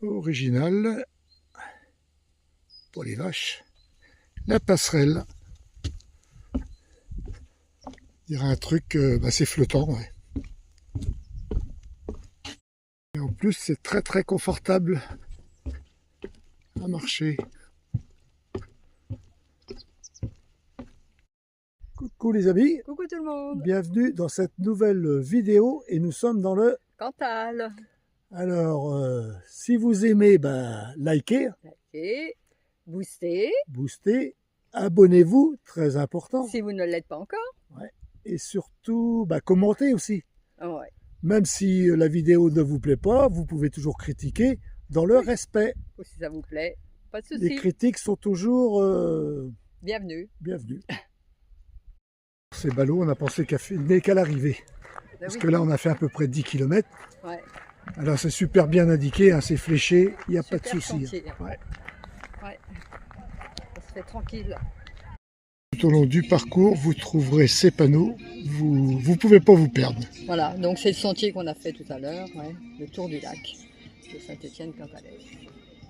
original pour les vaches. La passerelle. Il y a un truc assez flottant. Ouais. Et en plus, c'est très confortable à marcher. Coucou les amis. Coucou tout le monde. Bienvenue dans cette nouvelle vidéo et nous sommes dans le Cantal. Alors, si vous aimez, likez, Likez, boostez. Abonnez-vous, très important. Si vous ne l'êtes pas encore. Ouais. Et surtout, commentez aussi. Ouais. Même si la vidéo ne vous plaît pas, vous pouvez toujours critiquer dans le respect. Ou si ça vous plaît, pas de souci. Les critiques sont toujours bienvenue. Ces ballots, on a pensé qu'à l'arrivée. Parce que là, on a fait à peu près 10 km. Ouais. Alors, c'est super bien indiqué, hein, c'est fléché, il n'y a pas de souci. Ouais. Ça se fait tranquille. Tout au long du parcours, vous trouverez ces panneaux. Vous ne pouvez pas vous perdre. Voilà, donc c'est le sentier qu'on a fait tout à l'heure, le tour du lac de Saint-Étienne-Cantalès.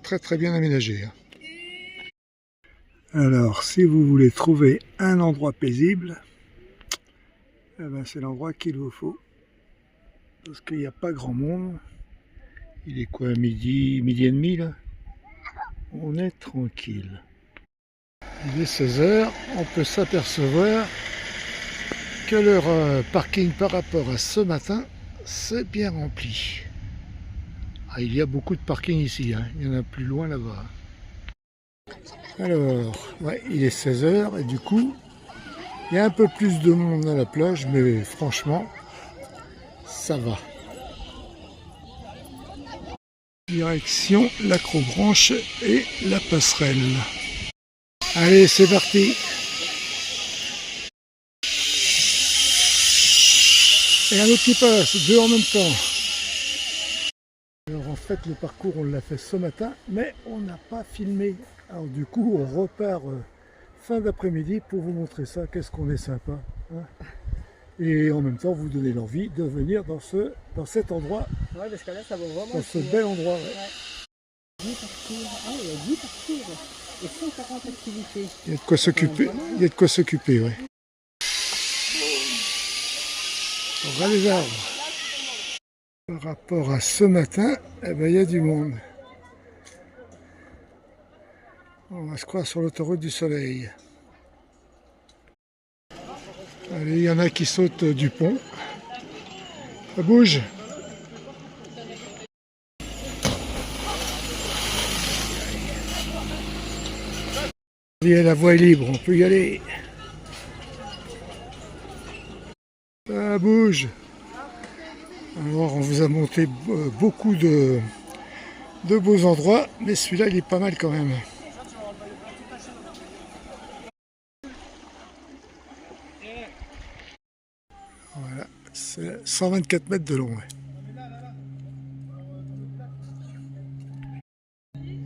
Très bien aménagé. Alors, si vous voulez trouver un endroit paisible, c'est l'endroit qu'il vous faut. Parce qu'il n'y a pas grand monde. Il est quoi, midi et demi là? On est tranquille. Il est 16 h, on peut s'apercevoir que leur parking par rapport à ce matin, c'est bien rempli. Ah, il y a beaucoup de parking ici, hein. Il y en a plus loin là-bas. Alors, il est 16 h et du coup, il y a un peu plus de monde à la plage, mais franchement, ça va. Direction l'Acrobranche et la passerelle. Allez, c'est parti. Et un autre qui passe, deux en même temps. Alors en fait, le parcours, on l'a fait ce matin, mais on n'a pas filmé. Alors du coup, on repart fin d'après-midi pour vous montrer ça. Qu'est-ce qu'on est sympa. Hein, et en même temps, vous donner l'envie de venir dans cet endroit. Ouais, parce que là, ça vaut vraiment dans ce bel endroit. 10 parcours. Ah, il y a 10 parcours. Et 140 activités. Il y a de quoi s'occuper. Il y a de quoi s'occuper, ouais. On va les arbres. Par rapport à ce matin, il y a du monde. On va se croire sur l'autoroute du soleil. Allez, il y en a qui sautent du pont. Ça bouge. La voie est libre, on peut y aller. Ça bouge. Alors, on vous a monté beaucoup de beaux endroits, mais celui-là, il est pas mal quand même. Voilà, c'est 124 mètres de long. Ouais.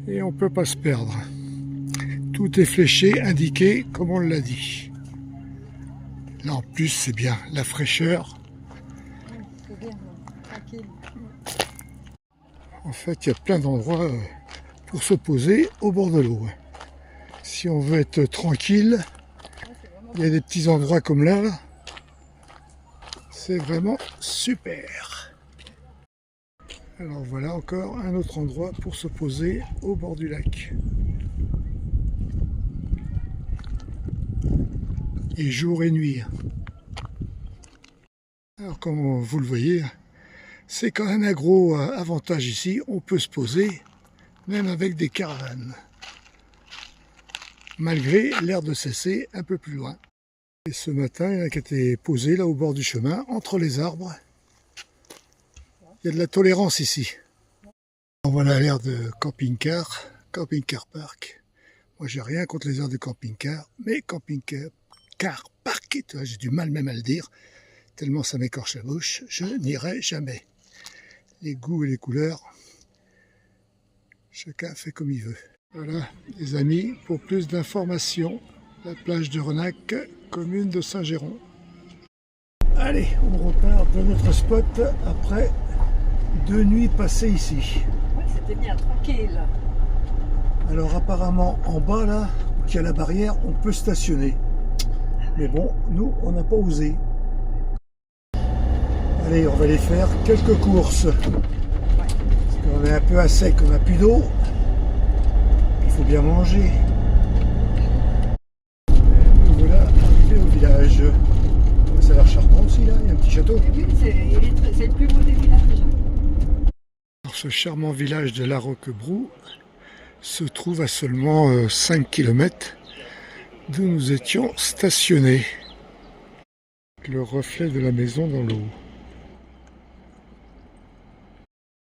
Et on peut pas se perdre. Tout est fléché, indiqué, comme on l'a dit. Là, en plus, c'est bien, la fraîcheur. C'est bien, tranquille. En fait, il y a plein d'endroits pour se poser au bord de l'eau. Si on veut être tranquille, il y a des petits endroits comme là. C'est vraiment super. Alors voilà encore un autre endroit pour se poser au bord du lac. Et jour et nuit. Alors comme vous le voyez, c'est quand même un gros avantage ici, on peut se poser même avec des caravanes. Malgré l'air de cesser un peu plus loin. Et ce matin, il y en a qui étaient posés là au bord du chemin, entre les arbres. Il y a de la tolérance ici. Voilà l'air de camping-car park. Moi j'ai rien contre les aires de camping-car, mais camping-car park, j'ai du mal même à le dire, tellement ça m'écorche la bouche, je n'irai jamais. Les goûts et les couleurs, chacun fait comme il veut. Voilà les amis, pour plus d'informations, la plage de Renac, commune de Saint-Géron. Allez, on repart de notre spot après 2 nuits passées ici. Ouais, c'est C'était bien, tranquille. Alors apparemment en bas là, où il y a la barrière, on peut stationner. Mais bon, nous on n'a pas osé. Allez, on va aller faire quelques courses. Parce qu'on est un peu à sec, on n'a plus d'eau. Il faut bien manger. Nous voilà arrivés au village. Ça a l'air charmant aussi là, il y a un petit château. Et oui, c'est le plus beau des villages. Alors, ce charmant village de La Roquebrou se trouve à seulement 5 km d'où nous étions stationnés. Le reflet de la maison dans l'eau.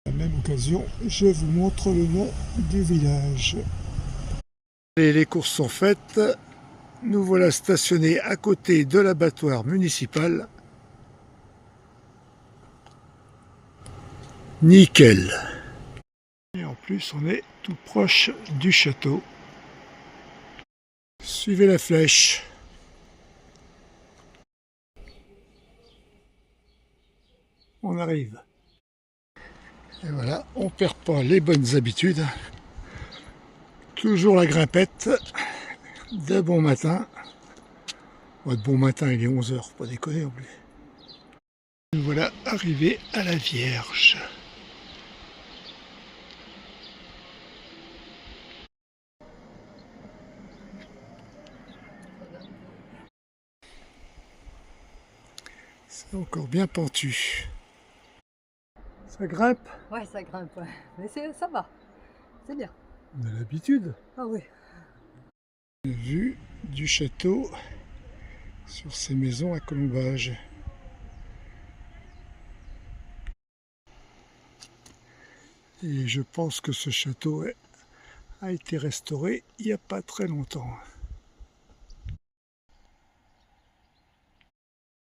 À la même occasion, je vous montre le nom du village. Et les courses sont faites. Nous voilà stationnés à côté de l'abattoir municipal. Nickel. Et en plus, on est tout proche du château. Suivez la flèche. On arrive. Et voilà, on perd pas les bonnes habitudes. Toujours la grimpette. De bon matin. Ouais, de bon matin, il est 11 h, faut pas déconner en plus. Nous voilà arrivés à la Vierge. C'est encore bien pentu. Ça grimpe? Ouais, ça grimpe, ouais. Mais ça va. C'est bien. On a l'habitude. Ah oui. Vue du château sur ces maisons à colombage. Et je pense que ce château a été restauré il n'y a pas très longtemps.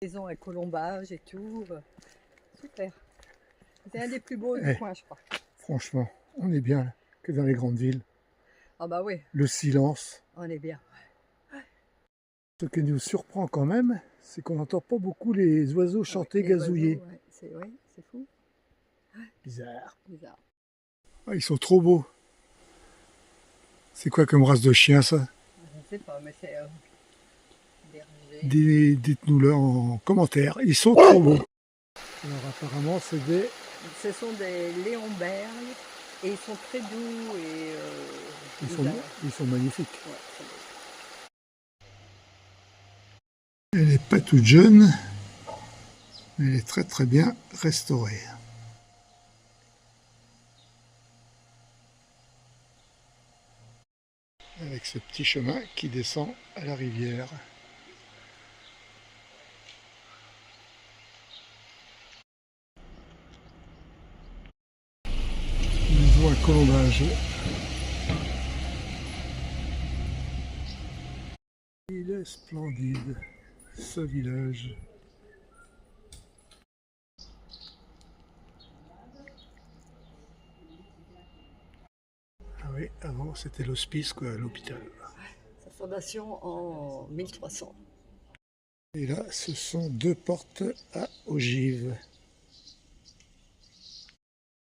Maison à colombage et tout. Super. C'est un des plus beaux du coin, je crois. Franchement, on est bien que dans les grandes villes. Ah bah oui. Le silence. On est bien. Ce qui nous surprend quand même, c'est qu'on n'entend pas beaucoup les oiseaux chanter, gazouiller. Ouais, c'est fou. Bizarre. Bizarre. Ah, ils sont trop beaux. C'est quoi comme race de chien ça? Je ne sais pas, mais c'est berger. Dites-nous-le en commentaire. Ils sont trop beaux. Alors apparemment c'est des... Ce sont des léonbergs et ils sont très doux et ils sont magnifiques. Ouais, c'est beau. Elle n'est pas toute jeune, mais elle est très très bien restaurée. Avec ce petit chemin qui descend à la rivière. Maison à colombage. Il est splendide, ce village. Ah oui, avant c'était l'hospice, quoi, l'hôpital. Sa fondation en 1300. Et là, ce sont deux portes à ogives.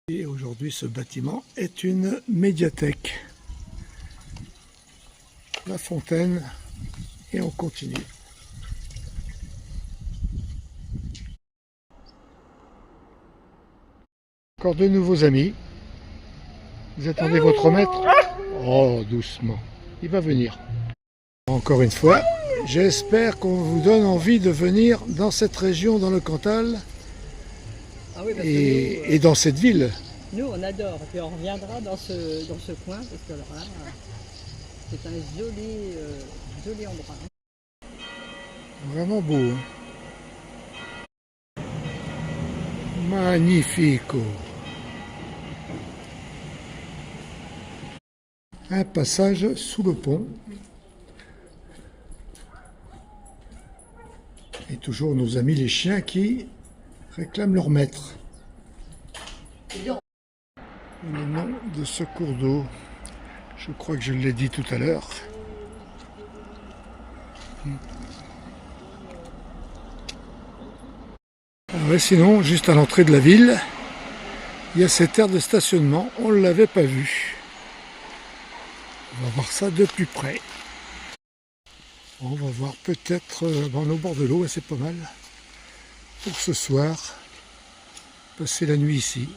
Et aujourd'hui, ce bâtiment est une médiathèque. La fontaine, et on continue. Encore de nouveaux amis. Vous attendez votre maître? Oh, doucement. Il va venir. Encore une fois, j'espère qu'on vous donne envie de venir dans cette région, dans le Cantal, Ah oui, et dans cette ville. Nous, on adore. Et puis on reviendra dans ce coin, parce que alors là, c'est un joli endroit. Vraiment beau. Hein. Magnifico. Un passage sous le pont. Et toujours nos amis les chiens qui réclament leur maître. Le nom de ce cours d'eau, je crois que je l'ai dit tout à l'heure. Ouais, sinon, juste à l'entrée de la ville, il y a cette aire de stationnement, on ne l'avait pas vu. On va voir ça de plus près. On va voir peut-être au bord de l'eau, c'est pas mal. Pour ce soir, passer la nuit ici.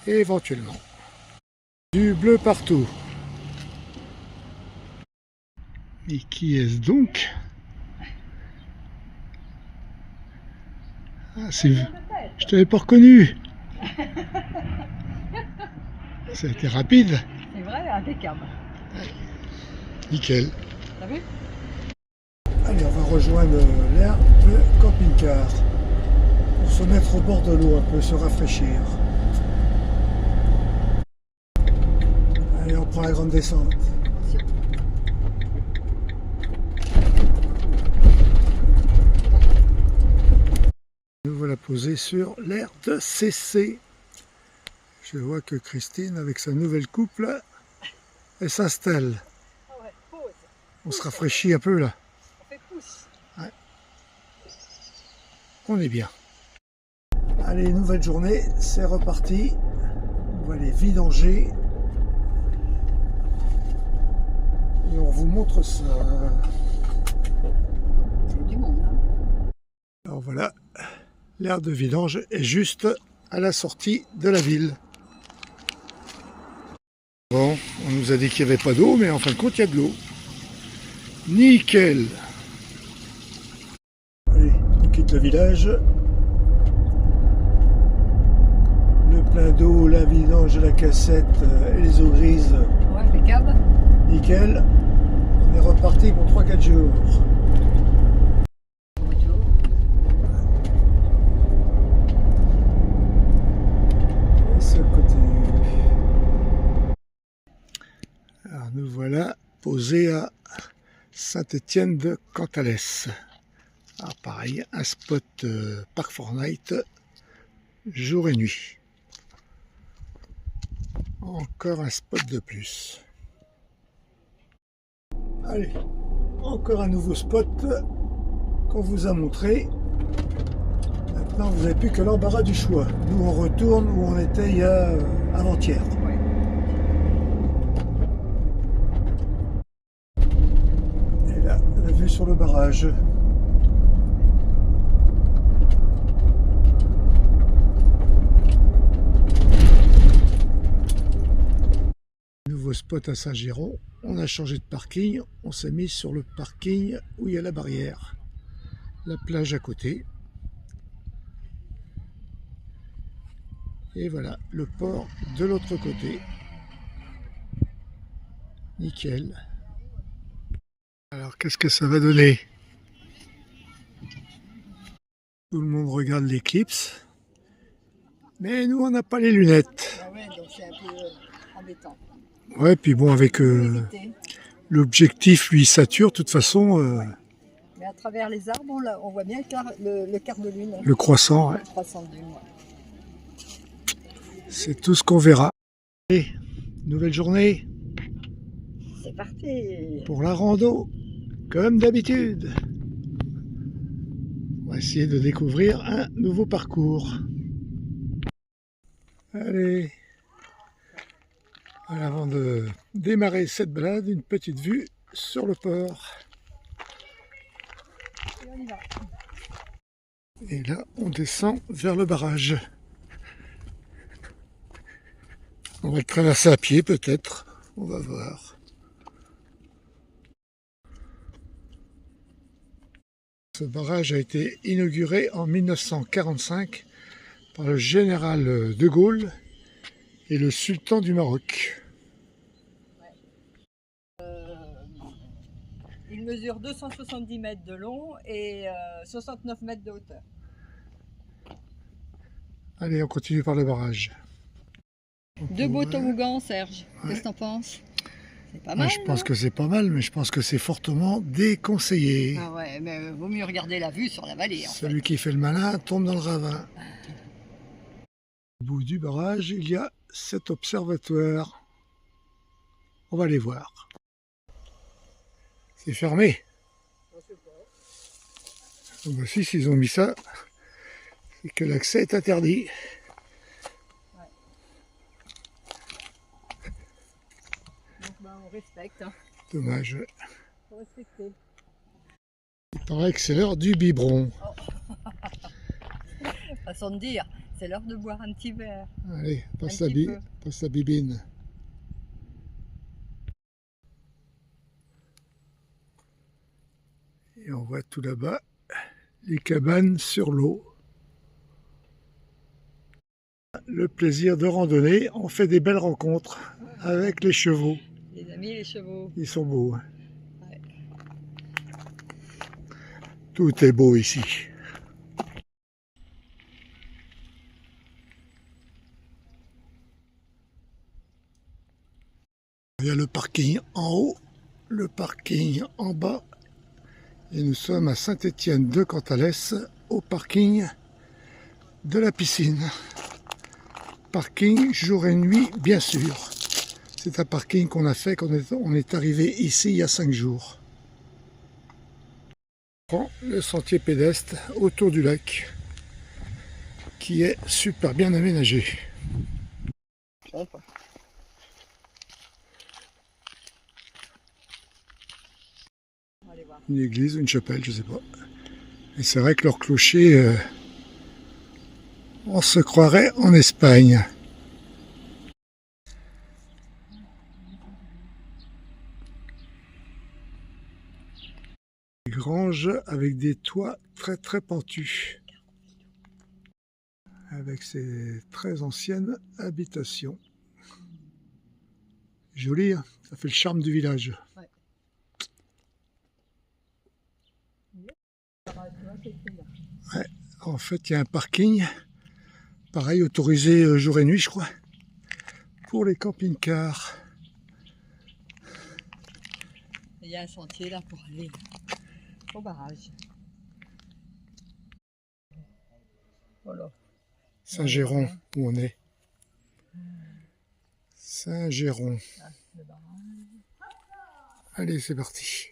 Et éventuellement. Du bleu partout. Et qui est-ce donc? Ah, c'est... Je t'avais pas reconnu. Ça a été rapide. C'est vrai, impeccable. Nickel. T'as vu? Allez, on va rejoindre l'aire de camping-car pour se mettre au bord de l'eau un peu, se rafraîchir. Allez, on prend la grande descente. Nous voilà posés sur l'aire de CC. Je vois que Christine, avec sa nouvelle couple, elle s'installe. Ah ouais, pause. On se rafraîchit un peu là. On fait pouce. Ouais. On est bien. Allez, nouvelle journée, c'est reparti. On va aller vidanger. Et on vous montre ça. C'est du monde, hein. Alors voilà, l'aire de vidange est juste à la sortie de la ville. Bon, on nous a dit qu'il n'y avait pas d'eau, mais en fin de compte, il y a de l'eau. Nickel. Allez, on quitte le village. Le plein d'eau, la vidange, la cassette et les eaux grises. Ouais, impeccable. Nickel. On est reparti pour 3-4 jours. Bonjour. Et ce côté. Alors nous voilà posés à Saint-Étienne de Cantalès. Alors pareil, un spot Park Fortnite, jour et nuit. Encore un spot de plus. Allez, encore un nouveau spot qu'on vous a montré. Maintenant, vous n'avez plus que l'embarras du choix. Nous, on retourne où on était il y a avant-hier. Ouais. Et là, la vue sur le barrage. Nouveau spot à Saint-Géron. On a changé de parking. On s'est mis sur le parking où il y a la barrière. La plage à côté. Et voilà, le port de l'autre côté. Nickel. Alors, qu'est-ce que ça va donner? Tout le monde regarde l'éclipse. Mais nous, on n'a pas les lunettes. Ah ouais, donc c'est un peu embêtant. Ouais, puis bon, avec l'objectif, lui, sature, de toute façon, Mais à travers les arbres, on voit bien le quart de lune. le croissant, ouais. Le croissant de lune, ouais. C'est tout ce qu'on verra. Allez, nouvelle journée C'est parti. pour la rando, comme d'habitude. On va essayer de découvrir un nouveau parcours. Allez, voilà, avant de démarrer cette balade, une petite vue sur le port. Et on y va. Et là, on descend vers le barrage. On va le traverser à pied peut-être, on va voir. Ce barrage a été inauguré en 1945 par le général de Gaulle et le sultan du Maroc. Il mesure 270 mètres de long et 69 mètres de hauteur. Allez, on continue par le barrage. Deux beaux toboggans, Serge. Qu'est-ce que t'en penses? C'est pas mal. Je pense que c'est pas mal, mais je pense que c'est fortement déconseillé. Ah ouais, mais vaut mieux regarder la vue sur la vallée. Celui qui fait le malin tombe dans le ravin. Au bout du barrage, il y a cet observatoire. On va aller voir. C'est fermé. Donc, si, s'ils ont mis ça, c'est que l'accès est interdit. ben, on respecte. Hein. Dommage. Faut respecter. Il paraît que c'est l'heure du biberon. Oh. Façon de dire, c'est l'heure de boire un petit verre. Allez, passe la bibine. Et on voit tout là-bas les cabanes sur l'eau. Le plaisir de randonner, on fait des belles rencontres avec les chevaux. Les amis, les chevaux. Ils sont beaux. Hein. Ouais. Tout est beau ici. Il y a le parking en haut, le parking en bas. Et nous sommes à Saint-Étienne-de-Cantalès, au parking de la piscine. Parking jour et nuit, bien sûr. C'est un parking qu'on a fait quand on est arrivé ici il y a 5 jours. On prend le sentier pédestre autour du lac, qui est super bien aménagé. Une église, une chapelle, je sais pas. Et c'est vrai que leur clocher, on se croirait en Espagne. Des granges avec des toits très très pentus. Avec ces très anciennes habitations. Joli, hein, ça fait le charme du village. Ouais. Ouais, en fait, il y a un parking, pareil, autorisé jour et nuit, je crois, pour les camping-cars. Il y a un sentier là pour aller au barrage. Voilà. Saint-Géron, où on est. Saint-Géron. Allez, c'est parti.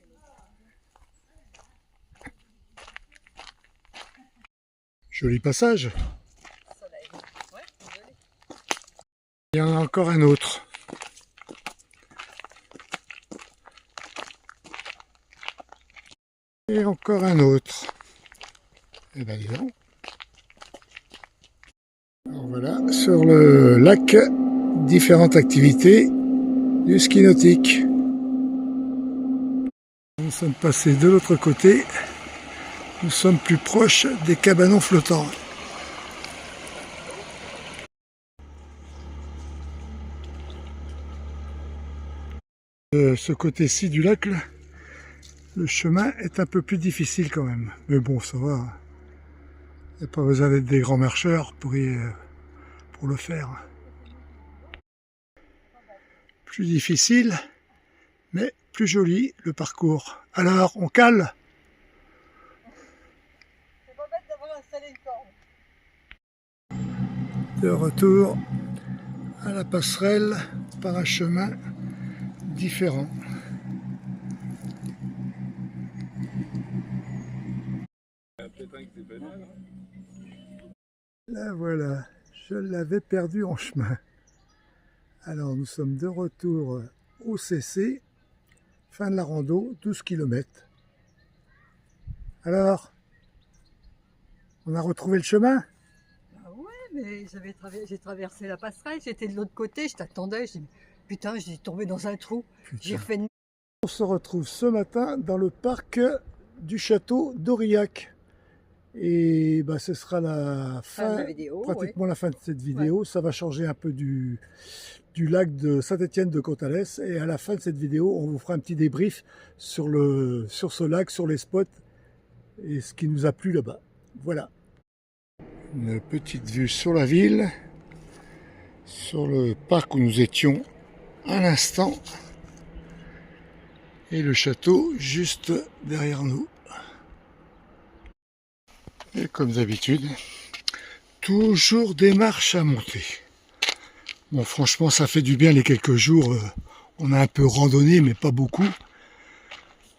Joli passage. Il y en a encore un autre. Et encore un autre. Et bien dis donc. Alors voilà, sur le lac, différentes activités du ski nautique. Nous sommes passés de l'autre côté. Nous sommes plus proches des cabanons flottants. De ce côté-ci du lac, là, le chemin est un peu plus difficile quand même. Mais bon, ça va. Il n'y a pas besoin d'être des grands marcheurs pour le faire. Plus difficile, mais plus joli le parcours. Alors, on cale ? De retour à la passerelle par un chemin différent. Là voilà, je l'avais perdu en chemin. Alors nous sommes de retour au CC, fin de la rando, 12 km. Alors, on a retrouvé le chemin ? Mais j'ai traversé la passerelle, j'étais de l'autre côté, je t'attendais, je dis putain, j'ai tombé dans un trou, j'ai refait une... On se retrouve ce matin dans le parc du château d'Aurillac. Et bah, ce sera la fin, vidéo, pratiquement la fin de cette vidéo. Ouais. Ça va changer un peu du lac de Saint-Étienne-de-Cantalès. Et à la fin de cette vidéo, on vous fera un petit débrief sur ce lac, sur les spots et ce qui nous a plu là-bas. Voilà. Une petite vue sur la ville, sur le parc où nous étions à l'instant, et le château juste derrière nous. Et comme d'habitude, toujours des marches à monter. Bon, franchement, ça fait du bien les quelques jours. On a un peu randonné, mais pas beaucoup.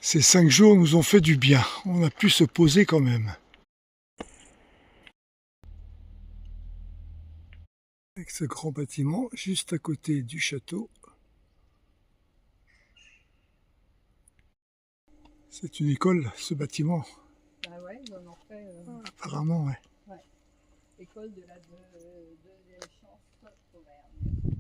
Ces 5 jours nous ont fait du bien. On a pu se poser quand même. Avec ce grand bâtiment juste à côté du château. C'est une école, ce bâtiment. Ah ouais, ils en ont fait. Apparemment, ouais. Ouais. École de la deuxième chance Auvergne.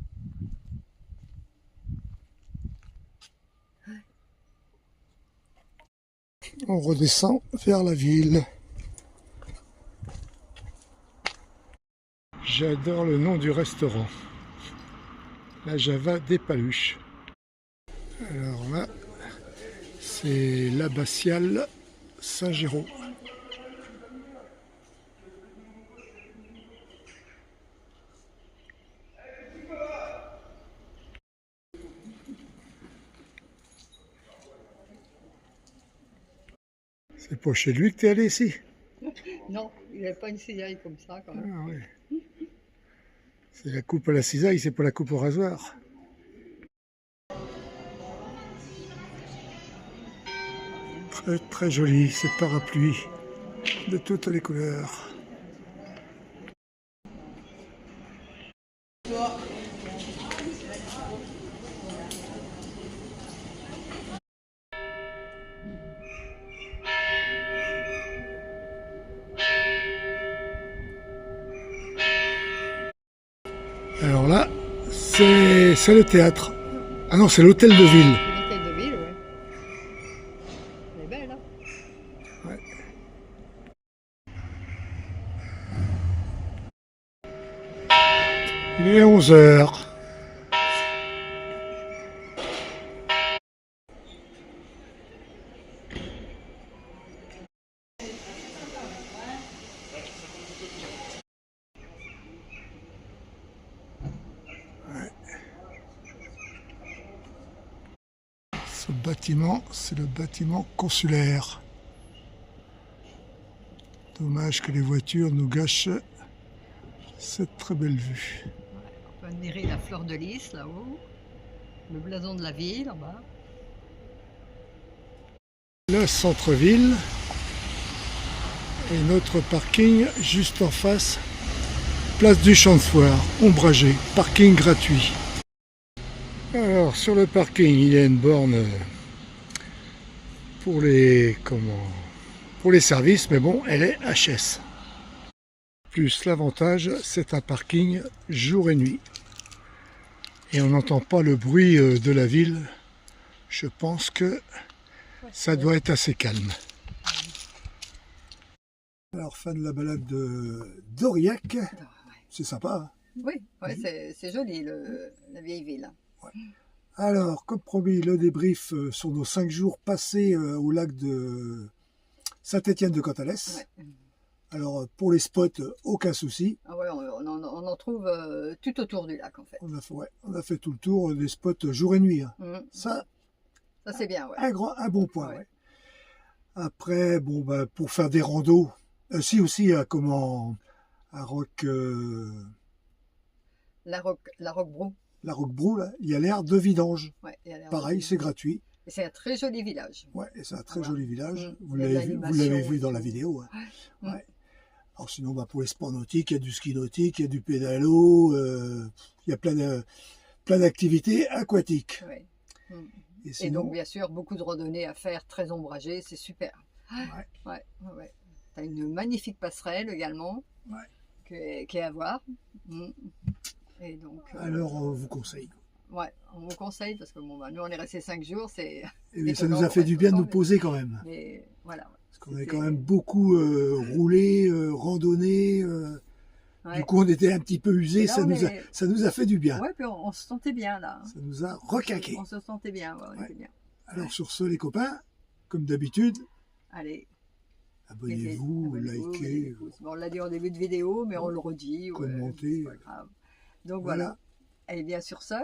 On redescend vers la ville. J'adore le nom du restaurant. La Java des Paluches. Alors là, c'est l'abbatiale Saint-Géraud. C'est pas chez lui que t'es allé ici? Non, il n'avait pas une cisaille comme ça quand même. Ah ouais. C'est la coupe à la cisaille, c'est pas la coupe au rasoir. Très très joli, ces parapluies de toutes les couleurs. Alors là, c'est le théâtre. Ah non, c'est l'hôtel de ville. L'hôtel de ville, ouais. Elle est belle, hein. Ouais. Il est 11 h. Ce bâtiment, c'est le bâtiment consulaire. Dommage que les voitures nous gâchent cette très belle vue. On peut admirer la fleur de lys là-haut, le blason de la ville en bas. Le centre-ville et notre parking juste en face, place du Champ de Foire, ombragé, parking gratuit. Alors sur le parking, il y a une borne pour les services, mais bon, elle est HS. Plus l'avantage, c'est un parking jour et nuit. Et on n'entend pas le bruit de la ville. Je pense que ça doit être assez calme. Alors, fin de la balade d'Aurillac. C'est sympa. Hein? Oui, ouais, c'est joli la vieille ville. Ouais. Alors, comme promis, le débrief sur nos 5 jours passés au lac de Saint-Étienne-de-Cantalès. Ouais. Alors, pour les spots, aucun souci. Ah ouais, on en trouve tout autour du lac, en fait. On a fait tout le tour des spots jour et nuit. Hein. Ça c'est bien, ouais. Un bon point, ouais. Après, bon, bah, pour faire des randos, aussi, à Roc... La Roquebrou. La Roquebrou, là, il y a l'air de vidange. Ouais, pareil, c'est gratuit. Et c'est un très joli village. Ouais, et c'est un très joli village. Vous l'avez vu dans la vidéo. Hein. Ouais. Alors sinon, bah, pour les sports nautiques, il y a du ski nautique, il y a du pédalo, il y a plein d'activités aquatiques. Ouais. Et donc, bien sûr, beaucoup de randonnées à faire, très ombragées, c'est super. Ouais. Tu as une magnifique passerelle également, qui est à voir. Et donc, alors, on vous conseille. Ouais, on vous conseille parce que bon, bah, nous on est resté 5 jours, et ça nous a fait du bien de nous poser quand même. Mais voilà. Parce qu'on avait quand même beaucoup roulé, randonné. Du coup, on était un petit peu usés, ça nous a fait du bien. Ouais, puis on se sentait bien là. Ça nous a requinqué. On se sentait bien, on était bien. Alors sur ce, les copains, comme d'habitude, allez, abonnez-vous, likez. Bon, on l'a dit en début de vidéo, mais on le redit. Commentez. C'est pas grave. Donc voilà. Et bien sur ce,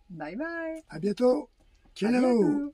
bye bye. À bientôt. Ciao.